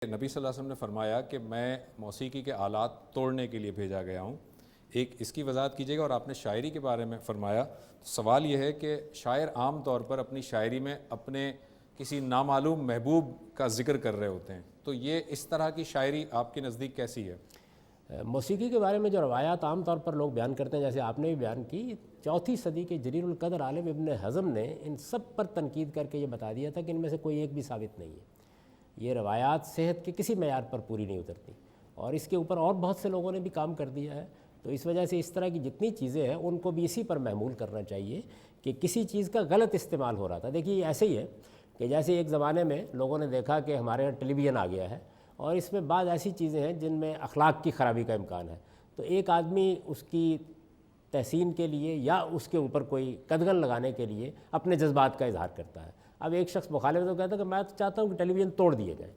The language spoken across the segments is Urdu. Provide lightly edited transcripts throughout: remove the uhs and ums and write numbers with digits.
نبی صلی اللہ علیہ وسلم نے فرمایا کہ میں موسیقی کے آلات توڑنے کے لیے بھیجا گیا ہوں، ایک اس کی وضاحت کیجیے گا۔ اور آپ نے شاعری کے بارے میں فرمایا، سوال یہ ہے کہ شاعر عام طور پر اپنی شاعری میں اپنے کسی نامعلوم محبوب کا ذکر کر رہے ہوتے ہیں، تو یہ اس طرح کی شاعری آپ کے نزدیک کیسی ہے؟ موسیقی کے بارے میں جو روایات عام طور پر لوگ بیان کرتے ہیں، جیسے آپ نے بھی بیان کی، 4 صدی کے جلیل القدر عالم ابن حزم نے ان سب پر تنقید کر کے یہ بتا دیا تھا کہ ان میں سے کوئی ایک بھی ثابت نہیں ہے، یہ روایات صحت کے کسی معیار پر پوری نہیں اترتی، اور اس کے اوپر اور بہت سے لوگوں نے بھی کام کر دیا ہے۔ تو اس وجہ سے اس طرح کی جتنی چیزیں ہیں ان کو بھی اسی پر محمول کرنا چاہیے کہ کسی چیز کا غلط استعمال ہو رہا تھا۔ دیکھیے یہ ایسے ہی ہے کہ جیسے ایک زمانے میں لوگوں نے دیکھا کہ ہمارے یہاں ٹیلی ویژن آ گیا ہے اور اس میں بعض ایسی چیزیں ہیں جن میں اخلاق کی خرابی کا امکان ہے، تو ایک آدمی اس کی تحسین کے لیے یا اس کے اوپر کوئی قدغن لگانے کے لیے اپنے جذبات کا اظہار کرتا ہے۔ اب ایک شخص مخالف تو کہتا ہے کہ میں تو چاہتا ہوں کہ ٹیلی ویژن توڑ دیے جائیں،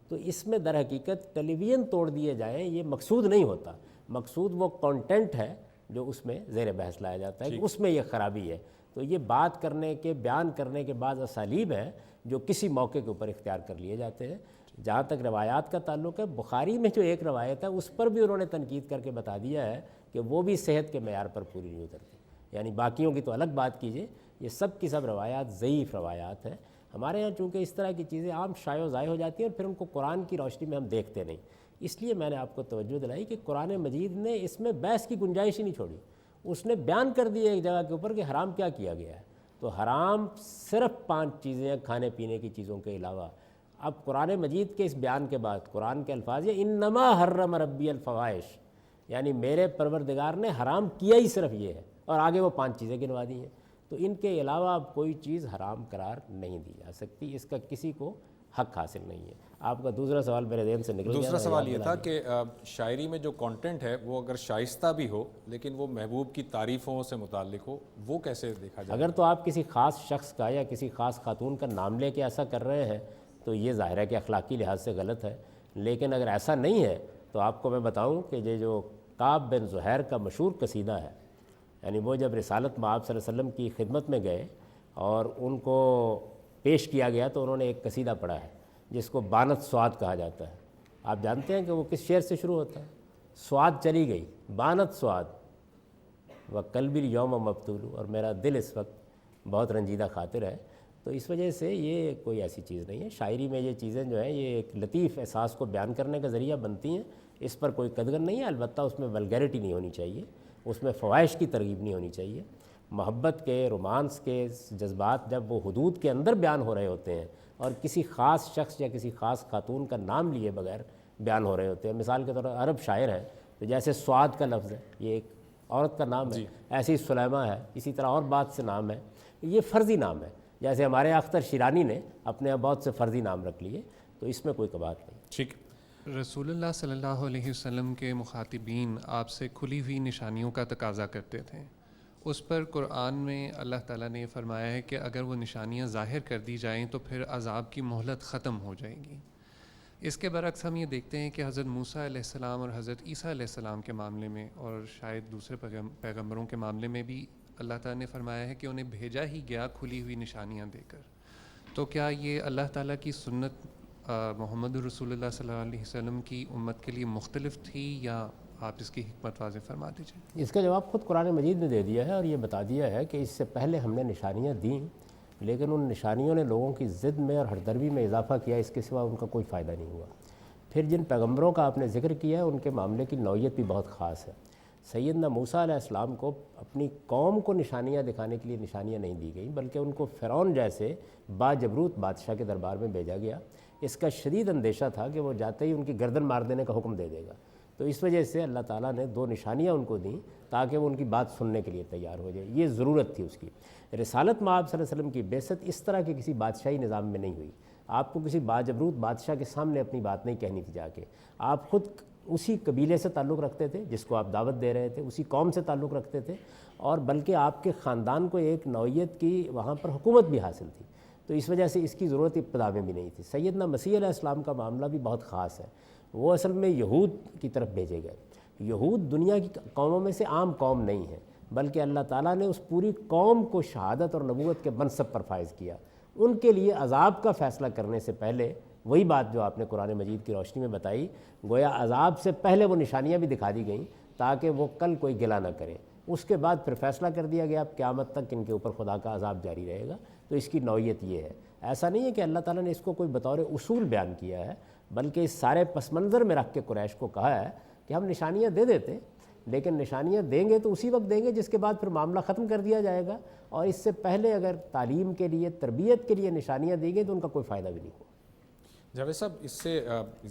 تو اس میں در حقیقت ٹیلی ویژن توڑ دیے جائیں یہ مقصود نہیں ہوتا، مقصود وہ کانٹینٹ ہے جو اس میں زیر بحث لایا جاتا ہے کہ اس میں یہ خرابی ہے۔ تو یہ بات کرنے کے، بیان کرنے کے بعض اسالیب ہیں جو کسی موقع کے اوپر اختیار کر لیے جاتے ہیں۔ جہاں تک روایات کا تعلق ہے، بخاری میں جو ایک روایت ہے اس پر بھی انہوں نے تنقید کر کے بتا دیا ہے کہ وہ بھی صحت کے معیار پر پوری نہیں اترتی، یعنی باقیوں کی تو الگ بات کیجئے، یہ سب کی سب روایات ضعیف روایات ہیں۔ ہمارے ہاں چونکہ اس طرح کی چیزیں عام شائع و ضائع ہو جاتی ہیں اور پھر ان کو قرآن کی روشنی میں ہم دیکھتے نہیں، اس لیے میں نے آپ کو توجہ دلائی کہ قرآن مجید نے اس میں بحث کی گنجائش ہی نہیں چھوڑی، اس نے بیان کر دیا ایک جگہ کے اوپر کہ حرام کیا کیا گیا ہے، تو حرام صرف 5 چیزیں ہیں کھانے پینے کی چیزوں کے علاوہ۔ اب قرآن مجید کے اس بیان کے بعد قرآن کے الفاظ یہ انما حرم ربی الفواحش، یعنی میرے پروردگار نے حرام کیا ہی صرف یہ ہے، اور آگے وہ 5 چیزیں گنوا دی ہیں، تو ان کے علاوہ اب کوئی چیز حرام قرار نہیں دی جا سکتی، اس کا کسی کو حق حاصل نہیں ہے۔ آپ کا دوسرا سوال میرے ذہن سے نکل گیا۔ دوسرا سوال یہ تھا کہ شاعری میں جو کانٹینٹ ہے وہ اگر شائستہ بھی ہو لیکن وہ محبوب کی تعریفوں سے متعلق ہو، وہ کیسے دیکھا جائے؟ اگر تو آپ کسی خاص شخص کا یا کسی خاص خاتون کا نام لے کے ایسا کر رہے ہیں تو یہ ظاہر ہے کہ اخلاقی لحاظ سے غلط ہے، لیکن اگر ایسا نہیں ہے تو آپ کو میں بتاؤں کہ یہ جو کعب بن زہیر کا مشہور قصیدہ ہے، یعنی وہ جب رسالت مآب صلی اللہ علیہ وسلم کی خدمت میں گئے اور ان کو پیش کیا گیا تو انہوں نے ایک قصیدہ پڑھا ہے جس کو بانت سواد کہا جاتا ہے۔ آپ جانتے ہیں کہ وہ کس شعر سے شروع ہوتا ہے؟ سواد چلی گئی، بانت سواد و قلبی الیوم مبتول، اور میرا دل اس وقت بہت رنجیدہ خاطر ہے۔ تو اس وجہ سے یہ کوئی ایسی چیز نہیں ہے، شاعری میں یہ چیزیں جو ہیں یہ ایک لطیف احساس کو بیان کرنے کا ذریعہ بنتی ہیں، اس پر کوئی قدغن نہیں ہے، البتہ اس میں ولگیرٹی نہیں ہونی چاہیے، اس میں فواحش کی ترغیب نہیں ہونی چاہیے۔ محبت کے، رومانس کے جذبات جب وہ حدود کے اندر بیان ہو رہے ہوتے ہیں اور کسی خاص شخص یا کسی خاص خاتون کا نام لیے بغیر بیان ہو رہے ہوتے ہیں، مثال کے طور پر عرب شاعر ہیں تو جیسے سعاد کا لفظ ہے، یہ ایک عورت کا نام ہے، ایسے ہی سلیمہ ہے، اسی طرح اور بات سے نام ہے، یہ فرضی نام ہے، جیسے ہمارے اختر شیرانی نے اپنے بہت سے فرضی نام رکھ لیے، تو اس میں کوئی کبات نہیں۔ ٹھیک۔ رسول اللہ صلی اللہ علیہ وسلم کے مخاطبین آپ سے کھلی ہوئی نشانیوں کا تقاضا کرتے تھے، اس پر قرآن میں اللہ تعالیٰ نے یہ فرمایا ہے کہ اگر وہ نشانیاں ظاہر کر دی جائیں تو پھر عذاب کی مہلت ختم ہو جائے گی۔ اس کے برعکس ہم یہ دیکھتے ہیں کہ حضرت موسیٰ علیہ السلام اور حضرت عیسیٰ علیہ السلام کے معاملے میں اور شاید دوسرے پیغمبروں کے معاملے میں بھی اللہ تعالیٰ نے فرمایا ہے کہ انہیں بھیجا ہی گیا کھلی ہوئی نشانیاں دے کر۔ تو کیا یہ اللہ تعالیٰ کی سنت محمد رسول اللہ صلی اللہ علیہ وسلم کی امت کے لیے مختلف تھی، یا آپ اس کی حکمت واضح فرما دیجیے؟ اس کا جواب خود قرآن مجید نے دے دیا ہے، اور یہ بتا دیا ہے کہ اس سے پہلے ہم نے نشانیاں دیں، لیکن ان نشانیوں نے لوگوں کی ضد میں اور ہردرمی میں اضافہ کیا، اس کے سوا ان کا کوئی فائدہ نہیں ہوا۔ پھر جن پیغمبروں کا آپ نے ذکر کیا ہے ان کے معاملے کی نوعیت بھی بہت خاص ہے۔ سیدنا موسیٰ علیہ السلام کو اپنی قوم کو نشانیاں دکھانے کے لیے نشانیاں نہیں دی گئیں، بلکہ ان کو فرعون جیسے باجبروت بادشاہ کے دربار میں بھیجا گیا۔ اس کا شدید اندیشہ تھا کہ وہ جاتے ہی ان کی گردن مار دینے کا حکم دے دے گا، تو اس وجہ سے اللہ تعالیٰ نے 2 نشانیاں ان کو دیں تاکہ وہ ان کی بات سننے کے لیے تیار ہو جائے، یہ ضرورت تھی اس کی۔ رسالت مآب صلی اللہ علیہ وسلم کی بعثت اس طرح کے کسی بادشاہی نظام میں نہیں ہوئی، آپ کو کسی باجبروت بادشاہ کے سامنے اپنی بات نہیں کہنی تھی جا کے، آپ خود اسی قبیلے سے تعلق رکھتے تھے جس کو آپ دعوت دے رہے تھے، اسی قوم سے تعلق رکھتے تھے، اور بلکہ آپ کے خاندان کو ایک نوعیت کی وہاں پر حکومت بھی حاصل تھی، تو اس وجہ سے اس کی ضرورت ابتدا میں بھی نہیں تھی۔ سیدنا مسیح علیہ السلام کا معاملہ بھی بہت خاص ہے، وہ اصل میں یہود کی طرف بھیجے گئے۔ یہود دنیا کی قوموں میں سے عام قوم نہیں ہے، بلکہ اللہ تعالیٰ نے اس پوری قوم کو شہادت اور نبوت کے منصب پر فائز کیا۔ ان کے لیے عذاب کا فیصلہ کرنے سے پہلے وہی بات جو آپ نے قرآن مجید کی روشنی میں بتائی، گویا عذاب سے پہلے وہ نشانیاں بھی دکھا دی گئیں تاکہ وہ کل کوئی گلہ نہ کرے۔ اس کے بعد پھر فیصلہ کر دیا گیا اب قیامت تک ان کے اوپر خدا کا عذاب جاری رہے گا۔ تو اس کی نوعیت یہ ہے، ایسا نہیں ہے کہ اللہ تعالیٰ نے اس کو کوئی بطور اصول بیان کیا ہے، بلکہ اس سارے پس منظر میں رکھ کے قریش کو کہا ہے کہ ہم نشانیاں دے دیتے، لیکن نشانیاں دیں گے تو اسی وقت دیں گے جس کے بعد پھر معاملہ ختم کر دیا جائے گا، اور اس سے پہلے اگر تعلیم کے لیے، تربیت کے لیے نشانیاں دی گئی تو ان کا کوئی فائدہ بھی نہیں ہوگا۔ جاوید صاحب، اس سے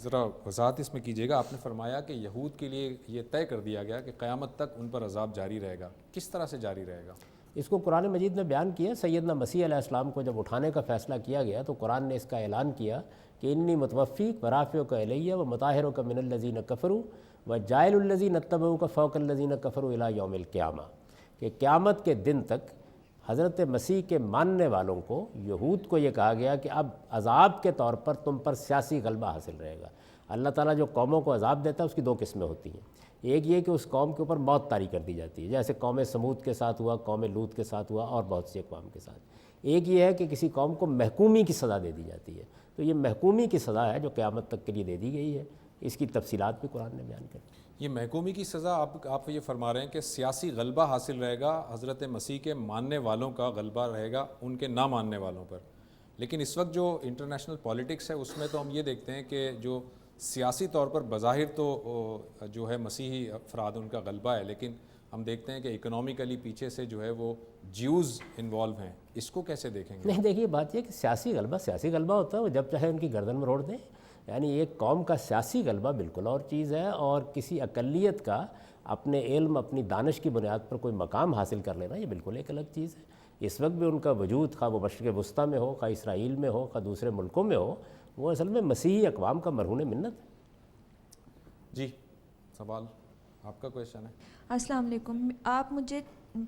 ذرا وضاحت اس میں کیجیے گا۔ آپ نے فرمایا کہ یہود کے لیے یہ طے کر دیا گیا کہ قیامت تک ان پر عذاب جاری رہے گا، کس طرح سے جاری رہے گا؟ اس کو قرآن مجید میں بیان کیا۔ سیدنا مسیح علیہ السلام کو جب اٹھانے کا فیصلہ کیا گیا تو قرآن نے اس کا اعلان کیا کہ انی متوفیک ورافعک الیہ ومطہرک من الذین کفروا وجاعل الذین اتبعوک فوق الذین کفروا الی یوم القیامہ، کہ قیامت کے دن تک حضرت مسیح کے ماننے والوں کو، یہود کو یہ کہا گیا کہ اب عذاب کے طور پر تم پر سیاسی غلبہ حاصل رہے گا۔ اللہ تعالیٰ جو قوموں کو عذاب دیتا ہے اس کی دو قسمیں ہوتی ہیں، ایک یہ کہ اس قوم کے اوپر موت طاری کر دی جاتی ہے، جیسے قوم سمود کے ساتھ ہوا، قوم لوط کے ساتھ ہوا اور بہت سی اقوام کے ساتھ۔ ایک یہ ہے کہ کسی قوم کو محکومی کی سزا دے دی جاتی ہے، تو یہ محکومی کی سزا ہے جو قیامت تک کے لیے دے دی گئی ہے۔ اس کی تفصیلات بھی قرآن نے بیان کر دی۔ یہ محکومی کی سزا آپ یہ فرما رہے ہیں کہ سیاسی غلبہ حاصل رہے گا، حضرت مسیح کے ماننے والوں کا غلبہ رہے گا ان کے نہ ماننے والوں پر، لیکن اس وقت جو انٹرنیشنل پالیٹکس ہے اس میں تو ہم یہ دیکھتے ہیں کہ جو سیاسی طور پر بظاہر تو جو ہے مسیحی افراد ان کا غلبہ ہے، لیکن ہم دیکھتے ہیں کہ اکنومیکلی پیچھے سے جو ہے وہ جیوز انوالو ہیں، اس کو کیسے دیکھیں گے؟ نہیں، دیکھیے بات یہ کہ سیاسی غلبہ ہوتا ہے، وہ جب چاہے ان کی گردن میں روڑ دیں۔ یعنی ایک قوم کا سیاسی غلبہ بالکل اور چیز ہے، اور کسی اقلیت کا اپنے علم، اپنی دانش کی بنیاد پر کوئی مقام حاصل کر لینا یہ بالکل ایک الگ چیز ہے۔ اس وقت بھی ان کا وجود، خواہ وہ مشرق وسطیٰ میں ہو، خواہ اسرائیل میں ہو، خواہ دوسرے ملکوں میں ہو، وہ اصل میں مسیحی اقوام کا مرہون منت ہے۔ جی، سوال آپ کا کویشچن ہے؟ السلام علیکم، آپ مجھے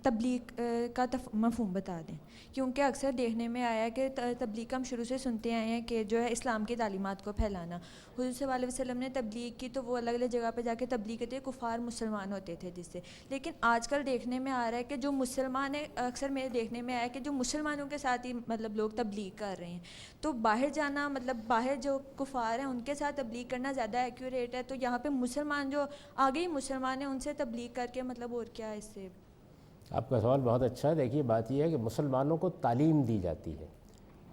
تبلیغ کا مفہوم بتا دیں، کیونکہ اکثر دیکھنے میں آیا ہے کہ تبلیغ ہم شروع سے سنتے آئے ہیں کہ جو ہے اسلام کی تعلیمات کو پھیلانا۔ حضور صلی اللہ علیہ وسلم نے تبلیغ کی تو وہ الگ الگ جگہ پہ جا کے تبلیغ کرتے، کفار مسلمان ہوتے تھے جس سے، لیکن آج کل دیکھنے میں آ رہا ہے کہ جو مسلمان ہیں، اکثر میرے دیکھنے میں آیا کہ جو مسلمانوں کے ساتھ ہی مطلب لوگ تبلیغ کر رہے ہیں، تو باہر جانا مطلب باہر جو کفار ہیں ان کے ساتھ تبلیغ کرنا زیادہ ایکوریٹ ہے، تو یہاں پہ مسلمان جو آگے ہی مسلمان ہیں ان سے تبلیغ کر کے مطلب اور کیا ہے اس سے؟ آپ کا سوال بہت اچھا ہے۔ دیکھیے بات یہ ہے کہ مسلمانوں کو تعلیم دی جاتی ہے،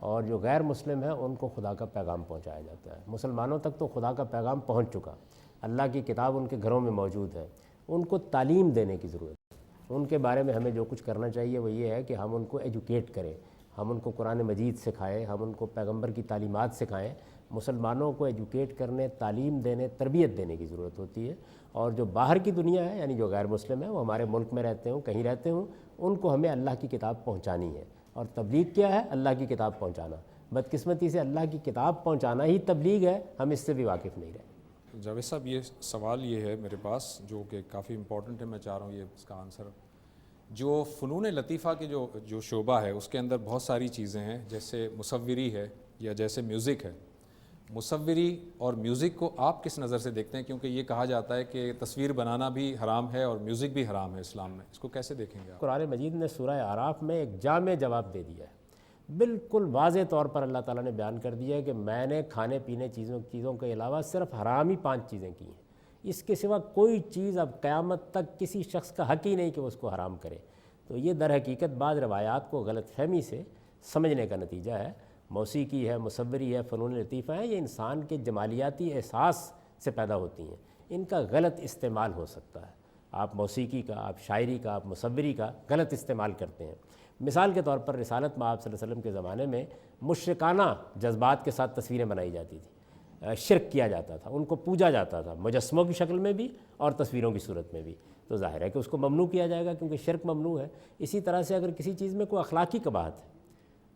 اور جو غیر مسلم ہیں ان کو خدا کا پیغام پہنچایا جاتا ہے۔ مسلمانوں تک تو خدا کا پیغام پہنچ چکا، اللہ کی کتاب ان کے گھروں میں موجود ہے، ان کو تعلیم دینے کی ضرورت ہے۔ ان کے بارے میں ہمیں جو کچھ کرنا چاہیے وہ یہ ہے کہ ہم ان کو ایجوکیٹ کریں، ہم ان کو قرآن مجید سکھائیں، ہم ان کو پیغمبر کی تعلیمات سکھائیں۔ مسلمانوں کو ایجوکیٹ کرنے، تعلیم دینے، تربیت دینے کی ضرورت ہوتی ہے، اور جو باہر کی دنیا ہے یعنی جو غیر مسلم ہے، وہ ہمارے ملک میں رہتے ہوں، کہیں رہتے ہوں، ان کو ہمیں اللہ کی کتاب پہنچانی ہے۔ اور تبلیغ کیا ہے؟ اللہ کی کتاب پہنچانا۔ بدقسمتی سے اللہ کی کتاب پہنچانا ہی تبلیغ ہے، ہم اس سے بھی واقف نہیں رہے۔ جاوید صاحب، یہ سوال یہ ہے میرے پاس جو کہ کافی امپورٹنٹ ہے، میں چاہ رہا ہوں یہ اس کا آنسر۔ جو فنون لطیفہ کے جو شعبہ ہے اس کے اندر بہت ساری چیزیں ہیں، جیسے مصوری ہے یا جیسے میوزک ہے۔ مصوری اور میوزک کو آپ کس نظر سے دیکھتے ہیں؟ کیونکہ یہ کہا جاتا ہے کہ تصویر بنانا بھی حرام ہے اور میوزک بھی حرام ہے اسلام میں، اس کو کیسے دیکھیں گے آپ؟ قرآن مجید نے سورہ اعراف میں ایک جامع جواب دے دیا ہے، بالکل واضح طور پر اللہ تعالیٰ نے بیان کر دیا ہے کہ میں نے کھانے پینے چیزوں کے علاوہ صرف حرام ہی 5 چیزیں کی ہیں، اس کے سوا کوئی چیز اب قیامت تک کسی شخص کا حق ہی نہیں کہ وہ اس کو حرام کرے۔ تو یہ در حقیقت بعض روایات کو غلط فہمی سے سمجھنے کا نتیجہ ہے۔ موسیقی ہے، مصوری ہے، فنون لطیفہ ہے، یہ انسان کے جمالیاتی احساس سے پیدا ہوتی ہیں، ان کا غلط استعمال ہو سکتا ہے۔ آپ موسیقی کا، آپ شاعری کا، آپ مصوری کا غلط استعمال کرتے ہیں۔ مثال کے طور پر رسالت مآب صلی اللہ علیہ وسلم کے زمانے میں مشرکانہ جذبات کے ساتھ تصویریں بنائی جاتی تھیں، شرک کیا جاتا تھا، ان کو پوجا جاتا تھا، مجسموں کی شکل میں بھی اور تصویروں کی صورت میں بھی۔ تو ظاہر ہے کہ اس کو ممنوع کیا جائے گا کیونکہ شرک ممنوع ہے۔ اسی طرح سے اگر کسی چیز میں کوئی اخلاقی قباحت ہے،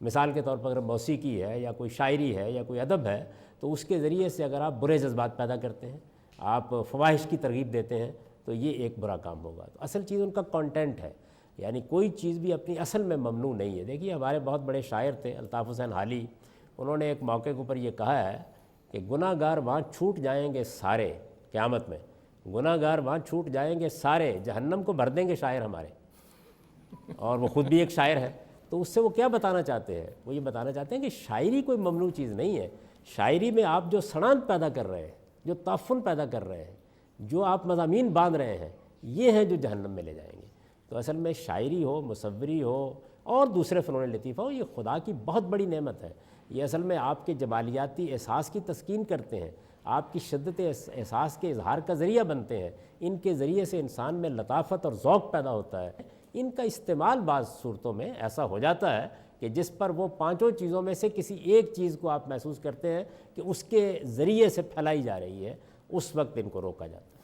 مثال کے طور پر اگر موسیقی ہے یا کوئی شاعری ہے یا کوئی ادب ہے، تو اس کے ذریعے سے اگر آپ برے جذبات پیدا کرتے ہیں، آپ فواحش کی ترغیب دیتے ہیں، تو یہ ایک برا کام ہوگا۔ تو اصل چیز ان کا کانٹینٹ ہے، یعنی کوئی چیز بھی اپنی اصل میں ممنوع نہیں ہے۔ دیکھیے ہمارے بہت بڑے شاعر تھے الطاف حسین حالی، انہوں نے ایک موقع کے اوپر یہ کہا ہے کہ گناہ گار وہاں چھوٹ جائیں گے سارے، قیامت میں گناہ گار وہاں چھوٹ جائیں گے سارے، جہنم کو بھر دیں گے شاعر ہمارے۔ اور وہ خود بھی ایک شاعر ہے، تو اس سے وہ کیا بتانا چاہتے ہیں؟ وہ یہ بتانا چاہتے ہیں کہ شاعری کوئی ممنوع چیز نہیں ہے، شاعری میں آپ جو سڑانت پیدا کر رہے ہیں، جو تعفن پیدا کر رہے ہیں، جو آپ مضامین باندھ رہے ہیں، یہ ہیں جو جہنم میں لے جائیں گے۔ تو اصل میں شاعری ہو، مصوری ہو اور دوسرے فنون لطیفہ ہو، یہ خدا کی بہت بڑی نعمت ہے۔ یہ اصل میں آپ کے جمالیاتی احساس کی تسکین کرتے ہیں، آپ کی شدت احساس کے اظہار کا ذریعہ بنتے ہیں۔ ان کے ذریعے سے انسان میں لطافت اور ذوق پیدا ہوتا ہے۔ ان کا استعمال بعض صورتوں میں ایسا ہو جاتا ہے کہ جس پر وہ پانچوں چیزوں میں سے کسی ایک چیز کو آپ محسوس کرتے ہیں کہ اس کے ذریعے سے پھیلائی جا رہی ہے، اس وقت ان کو روکا جاتا ہے۔